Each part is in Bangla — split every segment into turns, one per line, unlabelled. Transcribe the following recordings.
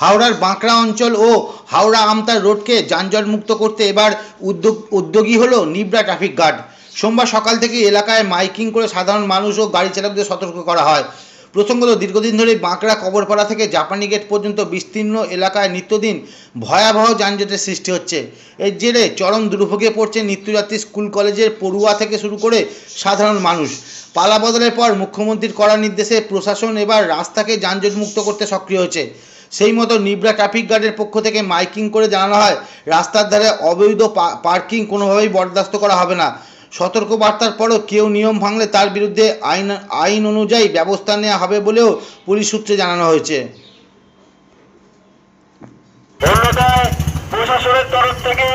হাওড়ার বাঁকড়া অঞ্চল ও হাওড়া আমতার রোডকে যানজটমুক্ত করতে এবার উদ্যোগী হলো নিবরা ট্রাফিক গার্ড। সোমবার সকাল থেকে এলাকায় মাইকিং করে সাধারণ মানুষ ও গাড়ি চালকদের সতর্ক করা হয়। প্রসঙ্গত, দীর্ঘদিন ধরে বাঁকড়া কবরপাড়া থেকে জাপানি গেট পর্যন্ত বিস্তীর্ণ এলাকায় নিত্যদিন ভয়াবহ যানজটের সৃষ্টি হচ্ছে। এর জেরে চরম দুর্ভোগে পড়ছে নিত্যযাত্রী, স্কুল কলেজের পড়ুয়া থেকে শুরু করে সাধারণ মানুষ। পালা বদলের পর মুখ্যমন্ত্রীর কড়া নির্দেশে প্রশাসন এবার রাস্তাকে যানজটমুক্ত করতে সক্রিয় হয়েছে। সেই মতো নিবরা ট্রাফিক গার্ডের পক্ষ থেকে মাইকিং করে জানানো হয়, রাস্তার ধারে অবৈধ পার্কিং কোনোভাবেই বরদাস্ত করা হবে না। সতর্ক বার্তার পরও কেউ নিয়ম ভাঙলে তার বিরুদ্ধে আইন অনুযায়ী ব্যবস্থা নেওয়া হবে বলেও পুলিশ সূত্রে জানানো হয়েছে।
অন্যথায় প্রশাসনের তরফ থেকে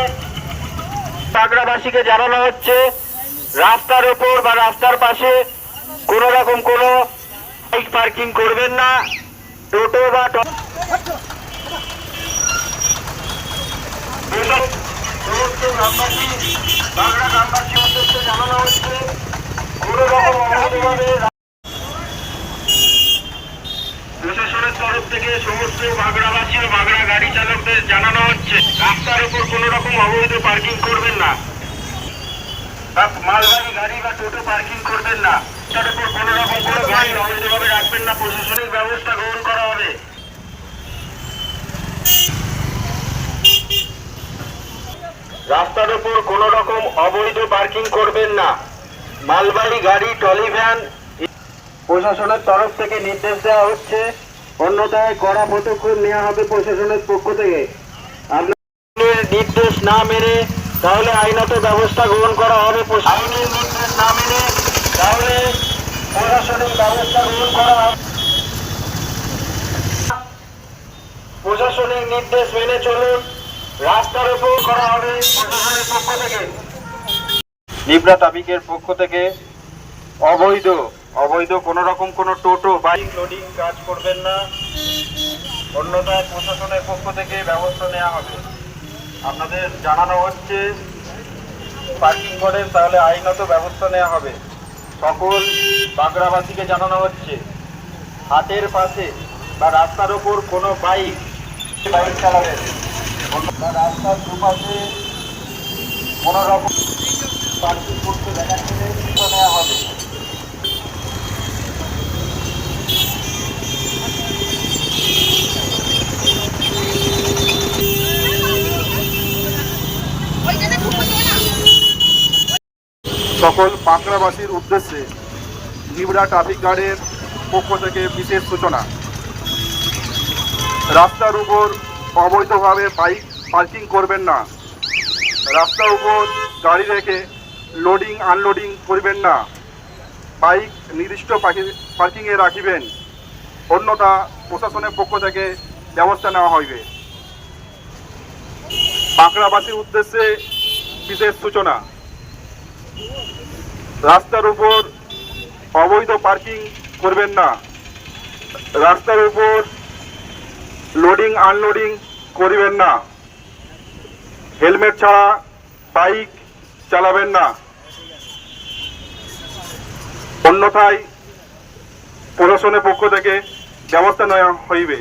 বাগড়াবাসীকে জানানো হচ্ছে, রাস্তার ওপর বা রাস্তার পাশে কোন রকম কোনো বাইক পার্কিং করবেন না। টোটো বা সমস্ত গ্রামবাসী, বাগড়া গ্রামবাসীর উদ্দেশ্যে জানানো হচ্ছে, কোন রকম অবৈধভাবে প্রশাসনের তরফ থেকে সমস্ত বাগড়াবাসী ও বাগড়া গাড়ি চালকদের জানানো হচ্ছে, রাস্তার উপর কোন রকম অবৈধ পার্কিং করবেন না, মালগাড়ি গাড়ি বা টোটো পার্কিং করবেন না, তার উপর কোন রকম কোনো গাড়ি অবৈধভাবে রাখবেন না। প্রশাসনিক ব্যবস্থা গ্রহণ করা হবে। রাস্তার উপর কোন রকম অবৈধ পার্কিং করবেন না, মালবাহী গাড়ি, ট্রলি ভ্যান প্রশাসনের তরফ থেকে নির্দেশ দেওয়া হচ্ছে। অন্যথায় কড়া পদক্ষেপ নেওয়া হবে প্রশাসনের পক্ষ থেকে। আপনাদের নির্দেশ না মেনে তাহলে আইনত ব্যবস্থা গ্রহণ করা হবে। আইনের নির্দেশ না মেনে তাহলে প্রশাসনিক ব্যবস্থা গ্রহণ করা হবে। প্রশাসনিক নির্দেশ মেনে চলুন, রাস্তার উপর করা হবে প্রশাসনের পক্ষ থেকে। নিবরা ট্রাফিকের পক্ষ থেকে অবৈধ কোন রকম কোন টোটো বাইক লোডিং কাজ করবেন না, অন্যথায় প্রশাসনের পক্ষ থেকে ব্যবস্থা নেওয়া হবে। আপনাদের জানানো হচ্ছে, পার্কিং করেন তাহলে আইনত ব্যবস্থা নেওয়া হবে। সকল বাগড়াবাসীকে জানানো হচ্ছে, হাটের পাশে বা রাস্তার ওপর কোনো বাইক চালাবেন বা রাস্তার দুপাশে কোনো রকম পার্কিং করতে দেখা গেলে নেওয়া হবে।
সকল বাঁকড়াবাসীর উদ্দেশ্যে নিবরা ট্রাফিক গার্ডের পক্ষ থেকে বিশেষ সূচনা। রাস্তার উপর অবৈধভাবে বাইক পার্কিং করবেন না, রাস্তার উপর গাড়ি রেখে লোডিং আনলোডিং করবেন না, বাইক নির্দিষ্ট পার্কিংয়ে রাখিবেন, অন্যথা প্রশাসনের পক্ষ থেকে ব্যবস্থা নেওয়া হইবে। বাঁকড়াবাসীর উদ্দেশ্যে বিশেষ সূচনা। রাস্তার উপর অবৈধ পার্কিং করবেন না, রাস্তার উপর লোডিং আনলোডিং করবেন না, হেলমেট ছাড়া বাইক চালাবেন না, অন্যথায় প্রশাসনের পক্ষ থেকে ব্যবস্থা নেওয়া হইবে।